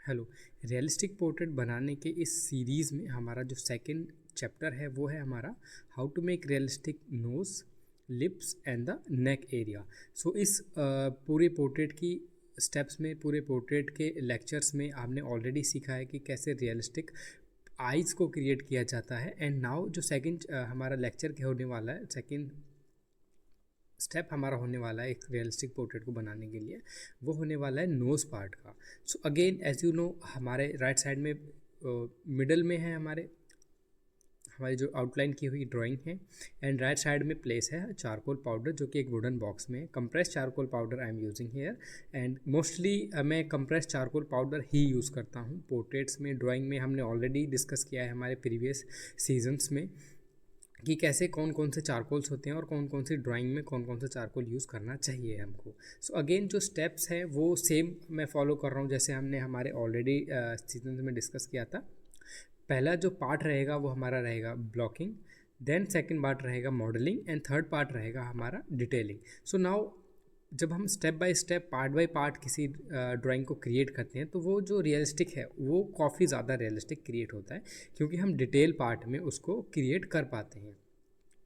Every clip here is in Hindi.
हेलो। रियलिस्टिक पोर्ट्रेट बनाने के इस सीरीज़ में हमारा जो सेकंड चैप्टर है वो है हमारा how to make realistic nose, lips and the neck area. So इस पूरे पोर्ट्रेट की स्टेप्स में, पूरे पोर्ट्रेट के लेक्चर्स में आपने ऑलरेडी सीखा है कि कैसे रियलिस्टिक आइज़ को क्रिएट किया जाता है। एंड नाउ जो सेकंड हमारा लेक्चर के होने वाला है, सेकंड स्टेप हमारा होने वाला है एक रियलिस्टिक पोर्ट्रेट को बनाने के लिए, वो होने वाला है नोज़ पार्ट का। So again as you know, हमारे राइट साइड में मिडल में है हमारी जो आउटलाइन की हुई ड्राइंग है, एंड राइट साइड में प्लेस है चारकोल पाउडर जो कि एक वुडन बॉक्स में है। Compress charcoal powder I am using here, and mostly मैं कंप्रेस चारकोल पाउडर ही यूज़ करता हूँ पोर्ट्रेट्स में। ड्राइंग में हमने ऑलरेडी डिस्कस किया है हमारे प्रीवियस सीजन्स में कि कैसे कौन कौन से चारकोल्स होते हैं और कौन कौन सी ड्राइंग में कौन कौन सा चारकोल यूज़ करना चाहिए हमको। सो अगेन जो स्टेप्स हैं वो सेम मैं फॉलो कर रहा हूँ जैसे हमने हमारे ऑलरेडी सीजन में डिस्कस किया था। पहला जो पार्ट रहेगा वो हमारा रहेगा ब्लॉकिंग, देन सेकंड पार्ट रहेगा मॉडलिंग, एंड थर्ड पार्ट रहेगा हमारा डिटेलिंग। सो नाउ जब हम step by step, part by part किसी ड्राइंग को क्रिएट करते हैं तो वो जो रियलिस्टिक है वो काफ़ी ज़्यादा रियलिस्टिक क्रिएट होता है, क्योंकि हम डिटेल पार्ट में उसको क्रिएट कर पाते हैं।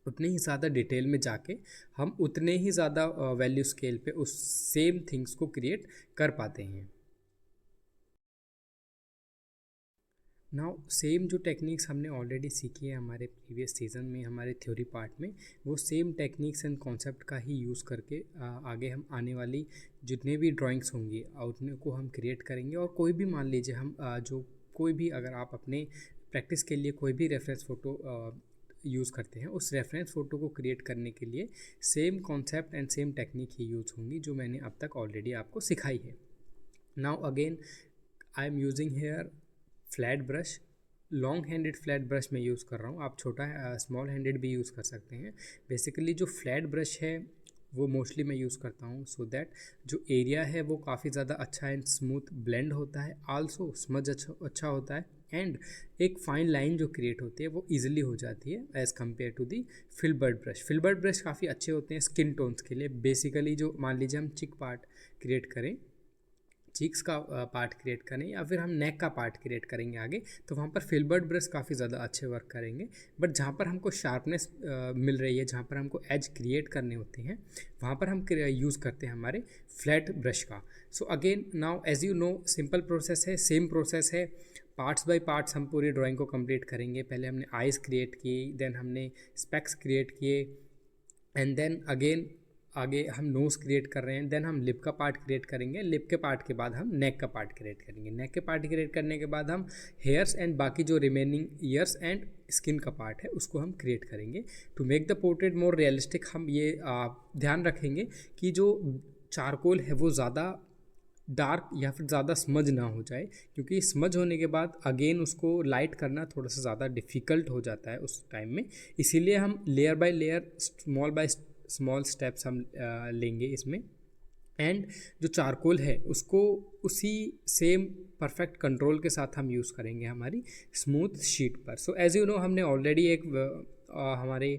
उतने ही ज़्यादा डिटेल में जाके हम उतने ही ज़्यादा वैल्यू स्केल पे उस सेम थिंग्स को क्रिएट कर पाते हैं। नाउ सेम जो टेक्निक्स हमने ऑलरेडी सीखी है हमारे प्रीवियस सीज़न में, हमारे थ्योरी पार्ट में, वो सेम टेक्निक्स एंड कॉन्सेप्ट का ही यूज़ करके आगे हम आने वाली जितने भी ड्राइंग्स होंगी उतने को हम क्रिएट करेंगे। और कोई भी मान लीजिए हम जो कोई भी, अगर आप अपने प्रैक्टिस के लिए कोई भी रेफरेंस फ़ोटो यूज़ करते हैं, उस रेफरेंस फ़ोटो को क्रिएट करने के लिए same concept and same technique ही यूज़ होंगी जो मैंने अब तक ऑलरेडी आपको सिखाई है। Now again I am using here flat brush, long handed flat brush मैं यूज़ कर रहा हूँ। आप छोटा स्मॉल हैंडेड भी यूज़ कर सकते हैं। बेसिकली जो फ्लैट ब्रश है वो मोस्टली मैं यूज़ करता हूँ सो दैट जो एरिया है वो काफ़ी ज़्यादा अच्छा एंड स्मूथ ब्लेंड होता है, आल्सो स्मज अच्छा होता है, एंड एक फाइन लाइन जो क्रिएट होती है वो ईजिली हो जाती है as compare to the filbert brush. Filbert brush काफ़ी अच्छे होते हैं स्किन टोन्स के लिए। बेसिकली जो मान लीजिए हम चिक पार्ट क्रिएट करें, चीक्स का पार्ट क्रिएट करें या फिर हम नेक का पार्ट क्रिएट करेंगे आगे, तो वहाँ पर फिल्बर्ट ब्रश काफ़ी ज़्यादा अच्छे वर्क करेंगे। बट जहाँ पर हमको शार्पनेस मिल रही है, जहाँ पर हमको एज क्रिएट करने होते हैं, वहाँ पर हम यूज़ करते हैं हमारे फ्लैट ब्रश का। So again now as you know, simple process है, सेम प्रोसेस है। पार्ट्स बाय पार्ट्स हम पूरी ड्राइंग को कंप्लीट करेंगे। पहले हमने आइज़ क्रिएट की, देन हमने स्पेक्स क्रिएट किए, एंड देन अगेन आगे हम नोज़ क्रिएट कर रहे हैं, देन हम लिप का पार्ट क्रिएट करेंगे। लिप के पार्ट के बाद हम नेक का पार्ट क्रिएट करेंगे। नेक के पार्ट क्रिएट करने के बाद हम हेयर्स एंड बाकी जो रिमेनिंग ईयर्स एंड स्किन का पार्ट है उसको हम क्रिएट करेंगे। To make the portrait more realistic हम ये ध्यान रखेंगे कि जो चारकोल है वो ज़्यादा डार्क या फिर ज़्यादा स्मज ना हो जाए, क्योंकि स्मज होने के बाद अगेन उसको लाइट करना थोड़ा सा ज़्यादा डिफ़िकल्ट हो जाता है उस टाइम में। इसीलिए हम layer by layer, small by small steps हम लेंगे इसमें, एंड जो चारकोल है उसको उसी सेम परफेक्ट कंट्रोल के साथ हम यूज़ करेंगे हमारी स्मूथ शीट पर। सो एज यू नो, हमने ऑलरेडी एक हमारे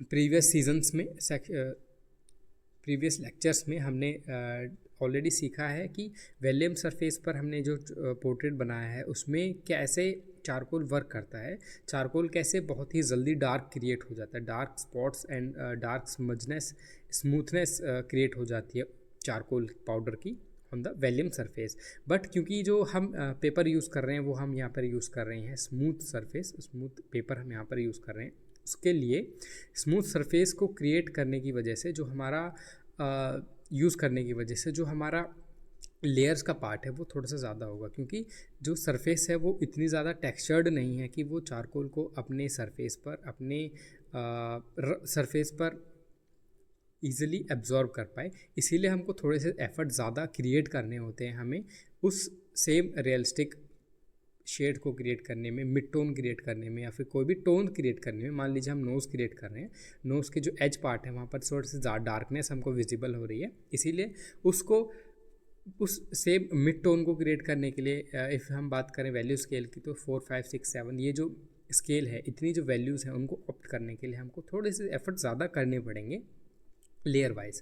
प्रीवियस सीजन्स में, प्रीवियस लेक्चर्स में हमने ऑलरेडी सीखा है कि वेलियम सरफेस पर हमने जो पोर्ट्रेट बनाया है उसमें कैसे चारकोल वर्क करता है, चारकोल कैसे बहुत ही जल्दी डार्क क्रिएट हो जाता है, dark spots and dark smudginess, smoothness create हो जाती है चारकोल पाउडर की on the vellum surface. But क्योंकि जो हम पेपर यूज़ कर रहे हैं वो हम यहाँ पर यूज़ कर रहे हैं स्मूथ सरफेस, स्मूथ पेपर हम यहाँ पर यूज़ कर रहे हैं, उसके लिए स्मूथ सरफेस को क्रिएट करने की वजह से, जो हमारा यूज़ करने की वजह से जो हमारा लेयर्स का पार्ट है वो थोड़ा सा ज़्यादा होगा, क्योंकि जो सरफेस है वो इतनी ज़्यादा टेक्सचर्ड नहीं है कि वो चारकोल को अपने सरफेस पर, अपने सरफेस पर ईज़िली एब्जॉर्ब कर पाए। इसीलिए हमको थोड़े से एफर्ट ज़्यादा क्रिएट करने होते हैं हमें उस सेम रियलिस्टिक शेड को क्रिएट करने में, मिड टोन क्रिएट करने में, या फिर कोई भी टोन क्रिएट करने में। मान लीजिए हम नोज़ क्रिएट कर रहे हैं, नोज़ के जो एज पार्ट है वहाँ पर थोड़ी सी डार्कनेस हमको विजिबल हो रही है, इसीलिए उसको उस सेम मिड टोन को क्रिएट करने के लिए इफ़ हम बात करें वैल्यू स्केल की, तो 4, 5, 6, 7 ये जो स्केल है, इतनी जो वैल्यूज़ हैं उनको ऑप्ट करने के लिए हमको थोड़े से एफर्ट ज़्यादा करने पड़ेंगे लेयर वाइज,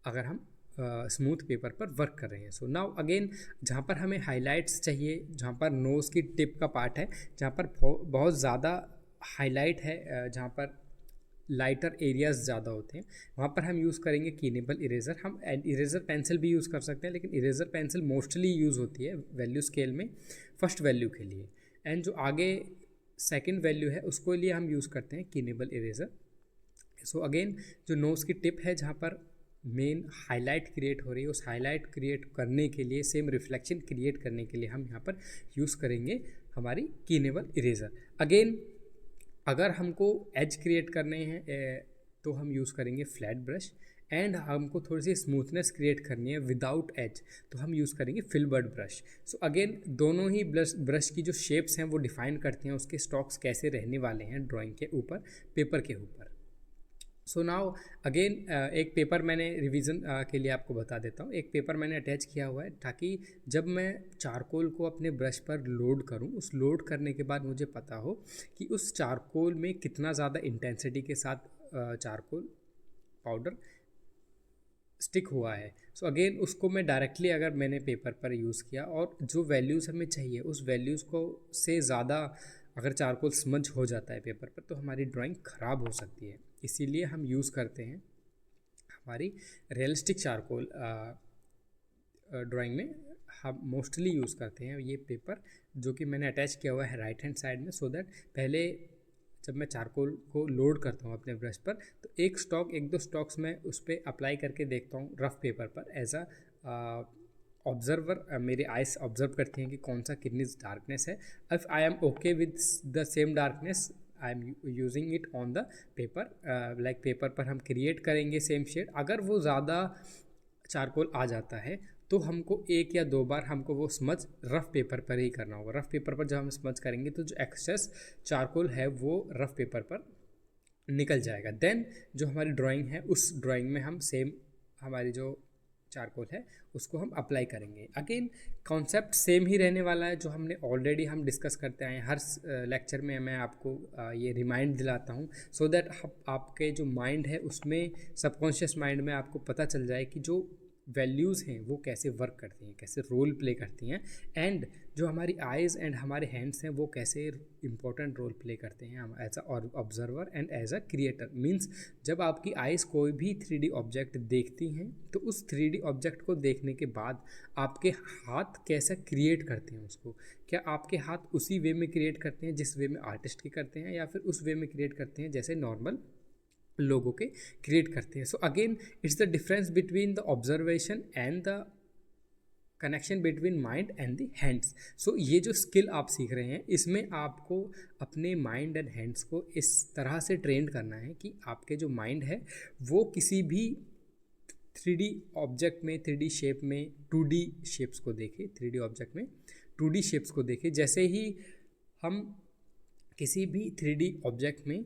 अगर हम स्मूथ पेपर पर वर्क कर रहे हैं। सो नाउ अगेन जहाँ पर हमें हाइलाइट्स चाहिए, जहाँ पर नोज़ की टिप का पार्ट है, जहाँ पर बहुत ज़्यादा हाईलाइट है, जहाँ पर लाइटर एरियाज ज़्यादा होते हैं, वहाँ पर हम यूज़ करेंगे कीनेबल इरेज़र। हम इरेज़र पेंसिल भी यूज़ कर सकते हैं, लेकिन इरेज़र पेंसिल मोस्टली यूज़ होती है वैल्यू स्केल में फर्स्ट वैल्यू के लिए, एंड जो आगे सेकंड वैल्यू है उसको लिए हम यूज़ करते हैं कीनेबल इरेज़र। सो अगेन जो नोज़ की टिप है जहाँ पर मेन हाईलाइट क्रिएट हो रही है, उस हाईलाइट क्रिएट करने के लिए, सेम रिफ्लेक्शन क्रिएट करने के लिए हम यहाँ पर यूज़ करेंगे हमारी कीनेबल इरेज़र। अगेन अगर हमको एज क्रिएट करने हैं तो हम यूज़ करेंगे फ्लैट ब्रश, एंड हमको थोड़ी सी स्मूथनेस क्रिएट करनी है विदाउट एज तो हम यूज़ करेंगे फिल्बर्ट ब्रश। सो अगेन दोनों ही ब्रश की जो शेप्स हैं वो डिफाइन करते हैं उसके स्टॉक्स कैसे रहने वाले हैं ड्राइंग के ऊपर, पेपर के ऊपर। सो नाउ अगेन एक पेपर मैंने रिवीजन के लिए आपको बता देता हूँ। एक पेपर मैंने अटैच किया हुआ है ताकि जब मैं चारकोल को अपने ब्रश पर लोड करूँ, उस लोड करने के बाद मुझे पता हो कि उस चारकोल में कितना ज़्यादा इंटेंसिटी के साथ चारकोल पाउडर स्टिक हुआ है। सो अगेन उसको मैं डायरेक्टली अगर मैंने पेपर पर यूज़ किया और जो वैल्यूज़ हमें चाहिए उस वैल्यूज़ को से ज़्यादा अगर चारकोल स्मज हो जाता है पेपर पर तो हमारी ड्राइंग ख़राब हो सकती है। इसीलिए हम यूज़ करते हैं हमारी रियलिस्टिक चारकोल ड्राइंग में हम मोस्टली यूज़ करते हैं ये पेपर जो कि मैंने अटैच किया हुआ है राइट हैंड साइड में, सो दैट पहले जब मैं चारकोल को लोड करता हूँ अपने ब्रश पर तो एक दो स्टॉक्स मैं उस पर अप्लाई करके देखता हूँ रफ पेपर पर एज अ ऑब्जर्वर। मेरे आइस ऑब्जर्व करती हैं कि कौन सा कितनी डार्कनेस है। If I am okay with the same darkness I am using it on the paper, like paper पर हम क्रिएट करेंगे सेम शेड। अगर वो ज़्यादा चारकोल आ जाता है तो हमको एक या दो बार हमको वो स्मज रफ़ पेपर पर ही करना होगा। रफ़ पेपर पर जब हम स्मज करेंगे तो जो एक्सेस चारकोल है वो रफ़ पेपर पर निकल जाएगा। देन जो हमारी ड्राइंग है उस ड्राइंग में हम सेम हमारी जो चारकोल है उसको हम अप्लाई करेंगे। अगेन कॉन्सेप्ट सेम ही रहने वाला है जो हमने ऑलरेडी हम डिस्कस करते आए हैं। हर लेक्चर में मैं आपको ये रिमाइंड दिलाता हूँ सो दैट आपके जो माइंड है उसमें सबकॉन्शियस माइंड में आपको पता चल जाए कि जो वैल्यूज़ हैं वो कैसे वर्क करती हैं, कैसे रोल प्ले करती हैं, एंड जो हमारी आइज़ एंड हमारे हैंड्स हैं वो कैसे इंपॉर्टेंट रोल प्ले करते हैं हम as a observer and as a creator. Means जब आपकी आइज़ कोई भी 3D ऑब्जेक्ट देखती हैं तो उस 3D ऑब्जेक्ट को देखने के बाद आपके हाथ कैसा क्रिएट करते हैं उसको, क्या आपके हाथ उसी वे में क्रिएट करते हैं जिस वे में आर्टिस्ट के करते हैं या फिर उस वे में क्रिएट करते हैं जैसे नॉर्मल लोगों के क्रिएट करते हैं। So again it's the difference between the observation and the connection between mind and the hands. So ये जो स्किल आप सीख रहे हैं इसमें आपको अपने माइंड एंड हैंड्स को इस तरह से ट्रेन करना है कि आपके जो माइंड है वो किसी भी 3D ऑब्जेक्ट में 3D शेप में 2D शेप्स को देखे, 3D ऑब्जेक्ट में 2D शेप्स को देखे। जैसे ही हम किसी भी 3D ऑब्जेक्ट में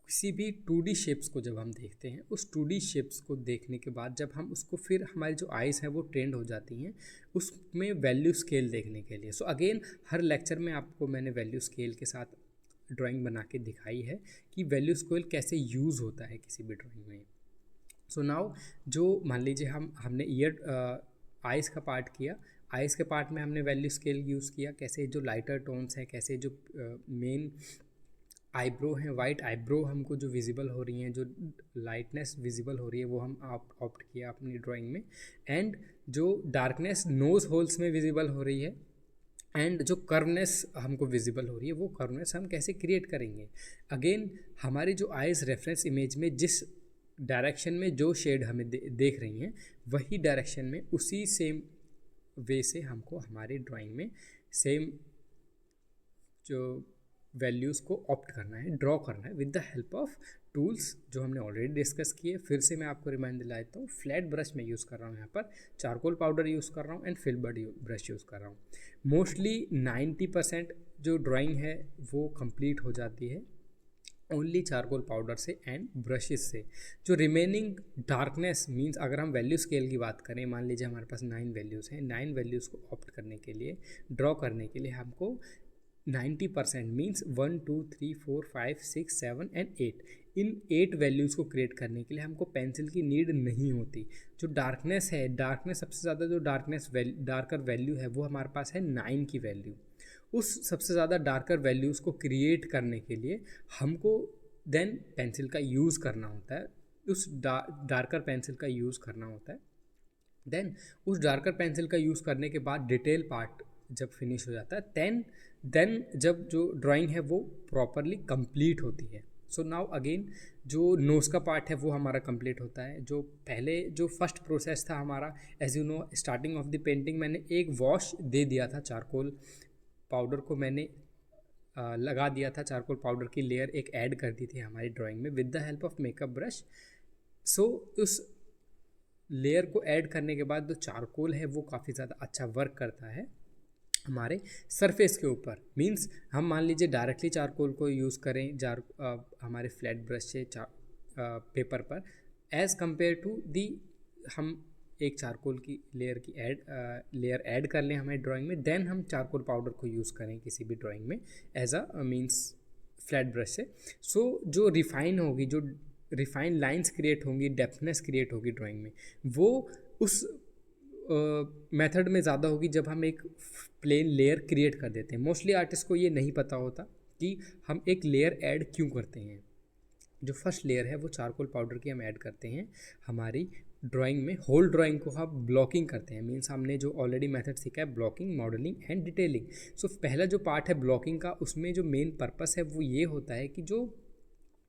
किसी भी 2D शेप्स को जब हम देखते हैं उस 2D शेप्स को देखने के बाद जब हम उसको फिर हमारी जो आइज़ हैं वो ट्रेंड हो जाती हैं उसमें वैल्यू स्केल देखने के लिए। सो अगेन हर लेक्चर में आपको मैंने वैल्यू स्केल के साथ ड्राइंग बना के दिखाई है कि वैल्यू स्केल कैसे यूज़ होता है किसी भी ड्राइंग में। सो नाउ जो मान लीजिए हमने आइज़ का पार्ट किया, आइज़ के पार्ट में हमने वैल्यू स्केल यूज़ किया, कैसे जो लाइटर टोन्स हैं, कैसे जो मेन आईब्रो हैं, वाइट आईब्रो हमको जो विजिबल हो रही हैं, जो लाइटनेस विजिबल हो रही है वो हम ऑप्ट किया अपनी ड्राइंग में, एंड जो डार्कनेस नोज़ होल्स में विजिबल हो रही है एंड जो कर्वनेस हमको विजिबल हो रही है वो कर्वनेस हम कैसे क्रिएट करेंगे। अगेन हमारी जो आइज़ रेफरेंस इमेज में जिस डायरेक्शन में जो शेड हमें देख रही हैं वही डायरेक्शन में उसी सेम वे से हमको हमारे ड्राइंग में सेम जो वैल्यूज़ को ऑप्ट करना है, ड्रॉ करना है with the help of tools जो हमने ऑलरेडी डिस्कस किए। फिर से मैं आपको रिमाइंड दिला देता हूँ, फ्लैट ब्रश मैं यूज़ कर रहा हूँ, यहाँ पर चारकोल पाउडर यूज़ कर रहा हूँ एंड फिल्बर्ट ब्रश यूज़ कर रहा हूँ। मोस्टली 90% जो ड्राइंग है वो कंप्लीट हो जाती है ओनली चारकोल पाउडर से एंड ब्रशेस से। जो रिमेनिंग डार्कनेस मीन्स अगर हम वैल्यू स्केल की बात करें, मान लीजिए हमारे पास 9 वैल्यूज़ हैं, 9 वैल्यूज़ को ऑप्ट करने के लिए, ड्रॉ करने के लिए हमको 90% मीन्स 1 2 3 4 5 6 7 एंड 8, इन 8 वैल्यूज़ को क्रिएट करने के लिए हमको पेंसिल की नीड नहीं होती। जो डार्कनेस है, डार्कनेस सबसे ज़्यादा जो डार्कर वैल्यू है वो हमारे पास है 9 की वैल्यू। उस सबसे ज़्यादा डार्कर वैल्यूज़ को क्रिएट करने के लिए हमको देन पेंसिल का यूज़ करना होता है, उस डार्कर पेंसिल का यूज़ करना होता है। देन उस डार्कर पेंसिल का यूज़ करने के बाद डिटेल पार्ट जब फिनिश हो जाता है, देन जब जो ड्राइंग है वो प्रॉपरली कंप्लीट होती है। सो नाउ अगेन जो नोज़ का पार्ट है वो हमारा कंप्लीट होता है। जो पहले जो फर्स्ट प्रोसेस था हमारा, as you know, starting of the painting मैंने एक वॉश दे दिया था, चारकोल पाउडर को मैंने लगा दिया था, चारकोल पाउडर की लेयर एक ऐड कर दी थी हमारी ड्राइंग में with the help of makeup brush. So उस लेयर को ऐड करने के बाद जो चारकोल है वो काफ़ी ज़्यादा अच्छा वर्क करता है हमारे सरफेस के ऊपर। मींस हम मान लीजिए डायरेक्टली चारकोल को यूज़ करें हमारे फ्लैट ब्रश से पेपर पर, एज़ कंपेयर टू दी हम एक चारकोल की लेयर ऐड कर लें हमारी ड्राइंग में, देन हम चारकोल पाउडर को यूज़ करें किसी भी ड्राइंग में एज मींस फ्लैट ब्रश से। सो जो रिफाइन लाइंस क्रिएट होंगी, डेप्थनेस क्रिएट होगी ड्राइंग में, वो उस मेथड में ज़्यादा होगी जब हम एक प्लेन लेयर क्रिएट कर देते हैं। मोस्टली आर्टिस्ट को ये नहीं पता होता कि हम एक लेयर ऐड क्यों करते हैं। जो फर्स्ट लेयर है वो चारकोल पाउडर की हम ऐड करते हैं हमारी ड्राइंग में, होल ड्राइंग को हम ब्लॉकिंग करते हैं। मीन्स हमने जो ऑलरेडी मेथड सीखा है ब्लॉकिंग, मॉडलिंग एंड डिटेलिंग। सो पहला जो पार्ट है ब्लॉकिंग का, उसमें जो मेन पर्पस है वो ये होता है कि जो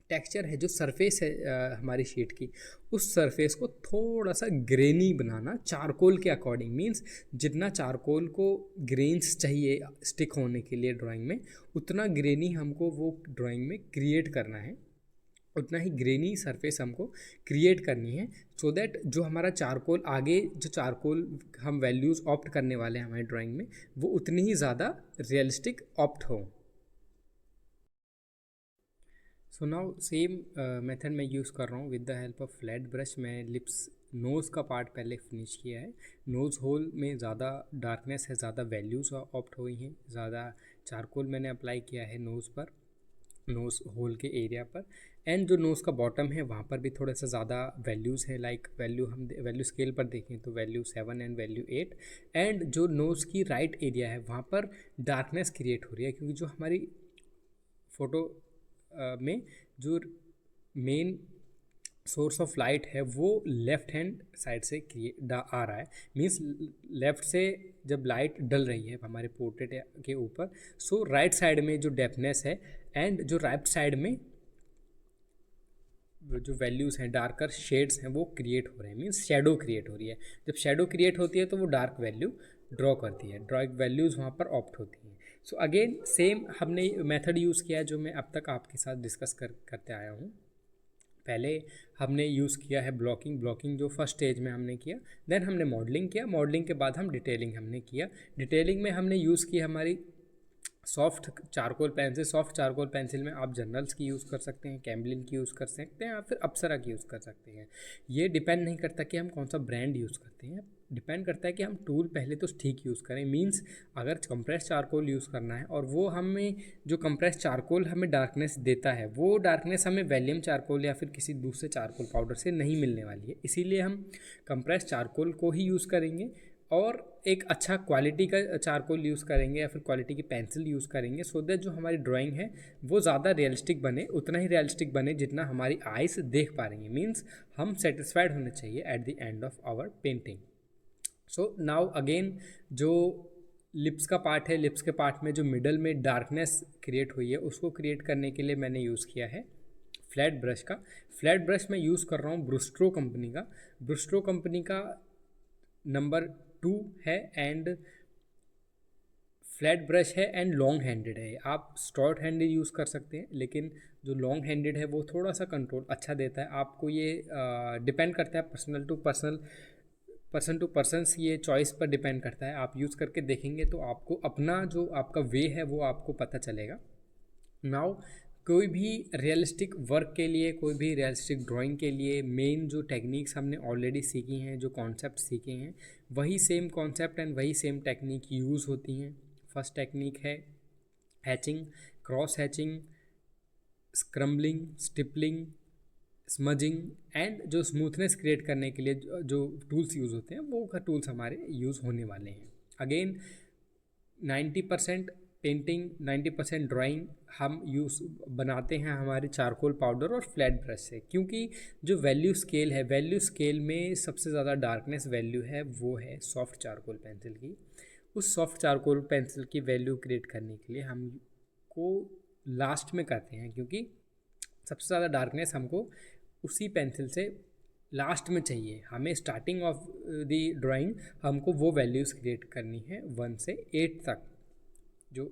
टेक्सचर है, जो सरफेस है हमारी शीट की, उस सरफेस को थोड़ा सा ग्रेनी बनाना चारकोल के अकॉर्डिंग। मींस जितना चारकोल को ग्रेन्स चाहिए स्टिक होने के लिए ड्राइंग में, उतना ग्रेनी हमको वो ड्राइंग में क्रिएट करना है, उतना ही ग्रेनी सरफेस हमको क्रिएट करनी है, सो दैट जो हमारा चारकोल आगे जो चारकोल हम वैल्यूज़ ऑप्ट करने वाले हैं हमारी ड्राइंग में, वो उतनी ही ज़्यादा रियलिस्टिक ऑप्ट हो। सो नाउ सेम मेथड मैं यूज़ कर रहा हूँ with the help of flat brush. मैं लिप्स नोज़ का पार्ट पहले फिनिश किया है। नोज़ होल में ज़्यादा डार्कनेस है, ज़्यादा वैल्यूज़ ऑप्ट हुई हैं, ज़्यादा चारकोल मैंने अप्लाई किया है नोज़ पर, नोज़ होल के एरिया पर। एंड जो नोज़ का बॉटम है वहाँ पर भी थोड़ा सा ज़्यादा वैल्यूज़ है, लाइक वैल्यू स्केल पर देखें तो वैल्यू 7 एंड वैल्यू 8। एंड जो नोज़ की राइट एरिया है वहाँ पर डार्कनेस क्रिएट हो रही है, क्योंकि जो हमारी फ़ोटो में जो मेन सोर्स ऑफ लाइट है वो लेफ़्ट हैंड साइड से आ रहा है। मीन्स लेफ़्ट से जब लाइट डल रही है हमारे पोर्ट्रेट के ऊपर, सो राइट साइड में जो डेप्थनेस है एंड जो राइट साइड में जो वैल्यूज़ हैं, डार्कर शेड्स हैं, वो क्रिएट हो रहे हैं। मीन्स शेडो क्रिएट हो रही है। जब शेडो क्रिएट होती है तो वो डार्क वैल्यू ड्रॉ करती है, डार्क वैल्यूज़ वहाँ पर ऑप्ट होती हैं। सो अगेन सेम हमने मेथड यूज़ किया है जो मैं अब तक आपके साथ डिस्कस करते आया हूँ। पहले हमने यूज़ किया है ब्लॉकिंग जो फर्स्ट स्टेज में हमने किया, देन हमने मॉडलिंग किया, मॉडलिंग के बाद हम डिटेलिंग हमने किया। डिटेलिंग में हमने यूज़ की हमारी सॉफ्ट चारकोल पेंसिल में आप जनरल्स की यूज़ कर सकते हैं, कैम्बलिन की यूज़ कर सकते हैं या फिर अप्सरा की यूज़ कर सकते हैं। ये डिपेंड नहीं करता कि हम कौन सा ब्रांड यूज़ करते हैं, डिपेंड करता है कि हम टूल पहले तो ठीक यूज़ करें। मींस अगर कंप्रेस चारकोल यूज़ करना है और वो हमें जो कंप्रेस चारकोल हमें डार्कनेस देता है, वो डार्कनेस हमें वैल्यूम चारकोल या फिर किसी दूसरे चारकोल पाउडर से नहीं मिलने वाली है, इसीलिए हम कंप्रेस चारकोल को ही यूज़ करेंगे और एक अच्छा क्वालिटी का चारकोल यूज़ करेंगे या फिर क्वालिटी की पेंसिल यूज़ करेंगे, सो दैट जो हमारी ड्राइंग है वो ज़्यादा रियलिस्टिक बने, उतना ही रियलिस्टिक बने जितना हमारी आइज़ देख पा रही हैं। मीन्स हम सेटिस्फाइड होने चाहिए at the end of our painting. So now again जो लिप्स का पार्ट है, लिप्स के पार्ट में जो मिडल में डार्कनेस क्रिएट हुई है उसको क्रिएट करने के लिए मैंने यूज़ किया है फ्लैट ब्रश का। फ्लैट ब्रश मैं यूज़ कर रहा हूँ ब्रूस्ट्रो कंपनी का नंबर 2 है एंड फ्लैट ब्रश है एंड लॉन्ग हैंडेड है। आप शॉर्ट हैंडेड यूज़ कर सकते हैं, लेकिन जो लॉन्ग हैंडेड है वो थोड़ा सा कंट्रोल अच्छा देता है आपको। ये डिपेंड करता है पर्सन टू पर्सन, ये चॉइस पर डिपेंड करता है। आप यूज़ करके देखेंगे तो आपको अपना जो आपका वे है वो आपको पता चलेगा। नाउ कोई भी रियलिस्टिक वर्क के लिए, कोई भी रियलिस्टिक ड्राइंग के लिए मेन जो टेक्निक्स हमने ऑलरेडी सीखी हैं, जो कॉन्सेप्ट सीखे हैं, वही सेम कॉन्सेप्ट एंड वही सेम टेक्निक यूज़ होती हैं। फर्स्ट टेक्निक है hatching, cross hatching, scumbling, stippling, smudging and जो स्मूथनेस क्रिएट करने के लिए जो टूल्स यूज़ होते हैं वो टूल्स हमारे यूज़ होने वाले हैं। अगेन 90% पेंटिंग, 90% ड्राइंग हम यूज़ बनाते हैं हमारे चारकोल पाउडर और फ्लैट ब्रश से, क्योंकि जो वैल्यू स्केल है, वैल्यू स्केल में सबसे ज़्यादा डार्कनेस वैल्यू है वो है सॉफ्ट चारकोल पेंसिल की। उस सॉफ्ट चारकोल पेंसिल की वैल्यू क्रिएट करने के लिए हमको लास्ट में करते हैं, क्योंकि सबसे ज़्यादा डार्कनेस हमको उसी पेंसिल से लास्ट में चाहिए। हमें स्टार्टिंग ऑफ द ड्राइंग हमको वो वैल्यूज़ क्रिएट करनी है 1 से 8 तक, जो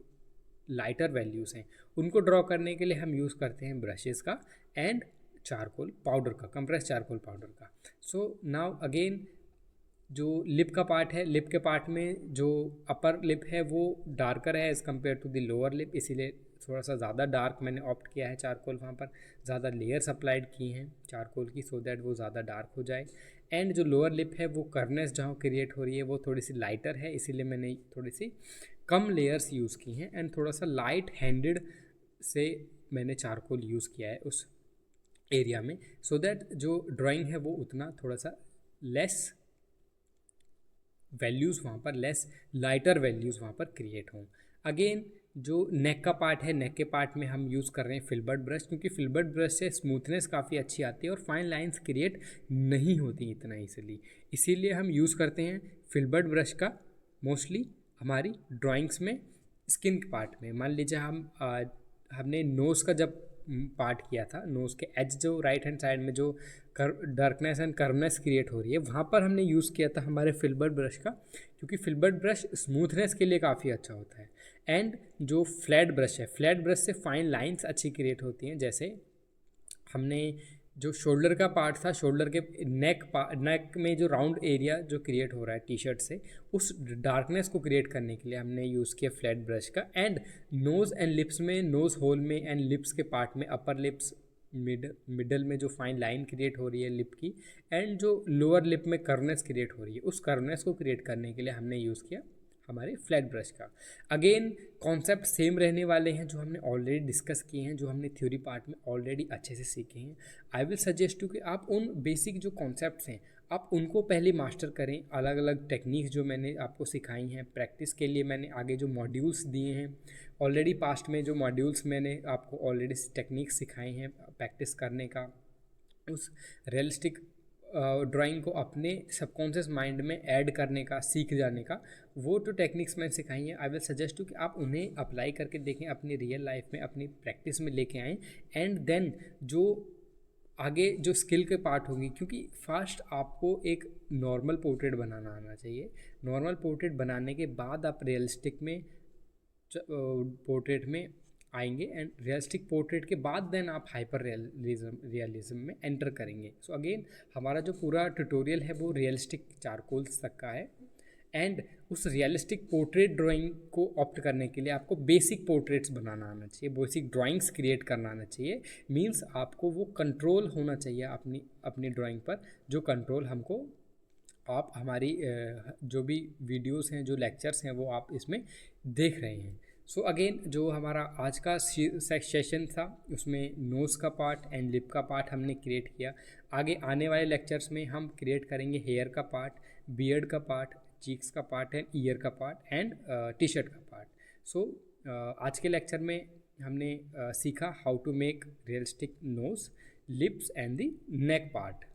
लाइटर वैल्यूज़ हैं उनको ड्रॉ करने के लिए हम यूज़ करते हैं ब्रशेज़ का एंड चारकोल पाउडर का, कंप्रेस चारकोल पाउडर का। सो नाउ अगेन जो लिप का पार्ट है, लिप के पार्ट में जो अपर लिप है वो डार्कर है as compare to the lower lip, इसीलिए थोड़ा सा ज़्यादा डार्क मैंने ऑप्ट किया है चारकोल, वहाँ पर ज़्यादा लेयर्स अप्लाइड की हैं चारकोल की सो दैट वो ज़्यादा डार्क हो जाए। एंड जो लोअर लिप है वो कर्नेस जहाँ क्रिएट हो रही है वो थोड़ी सी लाइटर है, इसीलिए मैंने थोड़ी सी कम लेयर्स यूज़ की हैं एंड थोड़ा सा लाइट हैंडेड से मैंने चारकोल यूज़ किया है उस एरिया में, सो दैट जो ड्राइंग है वो उतना थोड़ा सा लेस वैल्यूज़ वहाँ पर, लेस लाइटर वैल्यूज़ वहाँ पर क्रिएट हों। अगेन जो नेक का पार्ट है, नेक के पार्ट में हम यूज़ कर रहे हैं फिल्बर्ट ब्रश, क्योंकि फिल्बर्ट ब्रश से स्मूथनेस काफ़ी अच्छी आती है और फाइन लाइंस क्रिएट नहीं होती इतना ईजिली, इसीलिए हम यूज़ करते हैं फिल्बर्ट ब्रश का मोस्टली हमारी ड्राइंग्स में। स्किन के पार्ट में मान लीजिए हमने नोज़ का जब पार्ट किया था, नोज़ के एज जो राइट हैंड साइड में जो डार्कनेस एंड कर्वनेस क्रिएट हो रही है वहाँ पर हमने यूज़ किया था हमारे फिल्बर्ट ब्रश का, क्योंकि फिल्बर्ट ब्रश स्मूथनेस के लिए काफ़ी अच्छा होता है। एंड जो फ्लैट ब्रश है, फ्लैट ब्रश से फाइन लाइंस अच्छी क्रिएट होती हैं, जैसे हमने जो शोल्डर का पार्ट था, शोल्डर के नेक में जो राउंड एरिया जो क्रिएट हो रहा है टी शर्ट से, उस डार्कनेस को क्रिएट करने के लिए हमने यूज़ किया फ्लैट ब्रश का। एंड नोज़ एंड लिप्स में, नोज़ होल में एंड लिप्स के पार्ट में, अपर लिप्स मिडल में जो फाइन लाइन क्रिएट हो रही है लिप की एंड जो लोअर लिप में कर्वनेस क्रिएट हो रही है, उस कर्वनेस को क्रिएट करने के लिए हमने यूज़ किया हमारे फ्लैट ब्रश का। अगेन कॉन्सेप्ट सेम रहने वाले हैं जो हमने ऑलरेडी डिस्कस किए हैं, जो हमने थ्योरी पार्ट में ऑलरेडी अच्छे से सीखे हैं। आई विल सजेस्ट टू कि आप उन बेसिक जो कॉन्सेप्ट्स हैं आप उनको पहले मास्टर करें। अलग अलग टेक्निक्स जो मैंने आपको सिखाई हैं, प्रैक्टिस के लिए मैंने आगे जो मॉड्यूल्स दिए हैं ऑलरेडी, पास्ट में जो मॉड्यूल्स मैंने आपको ऑलरेडी टेक्निक्स सिखाई हैं प्रैक्टिस करने का, उस रियलिस्टिक ड्राइंग को अपने सबकॉन्शियस माइंड में ऐड करने का, सीख जाने का, वो तो टेक्निक्स मैंने सिखाई हैं। आई विल सजेस्ट टू कि आप उन्हें अप्लाई करके देखें, अपनी रियल लाइफ में अपनी प्रैक्टिस में लेके आएँ एंड देन जो आगे जो स्किल के पार्ट होंगी, क्योंकि फर्स्ट आपको एक नॉर्मल पोर्ट्रेट बनाना आना चाहिए। नॉर्मल पोर्ट्रेट बनाने के बाद आप रियलिस्टिक में पोर्ट्रेट में आएंगे एंड रियलिस्टिक पोर्ट्रेट के बाद देन आप हाइपर रियलिज्म में एंटर करेंगे। सो अगेन हमारा जो पूरा ट्यूटोरियल है वो रियलिस्टिक चारकोल्स तक का है एंड उस रियलिस्टिक पोर्ट्रेट ड्राइंग को ऑप्ट करने के लिए आपको बेसिक पोर्ट्रेट्स बनाना आना चाहिए, बेसिक ड्राइंग्स क्रिएट करना आना चाहिए। मींस आपको वो कंट्रोल होना चाहिए अपनी ड्राइंग पर, जो कंट्रोल हमको आप हमारी जो भी वीडियोस हैं, जो लेक्चर्स हैं, वो आप इसमें देख रहे हैं। सो अगेन जो हमारा आज का सेशन था उसमें नोज़ का पार्ट एंड लिप का पार्ट हमने क्रिएट किया। आगे आने वाले लेक्चर्स में हम क्रिएट करेंगे हेयर का पार्ट, बियर्ड का पार्ट, चीक्स का पार्ट एंड ईयर का पार्ट एंड टी शर्ट का पार्ट। सो आज के लेक्चर में हमने सीखा how to make realistic nose, lips and the neck part.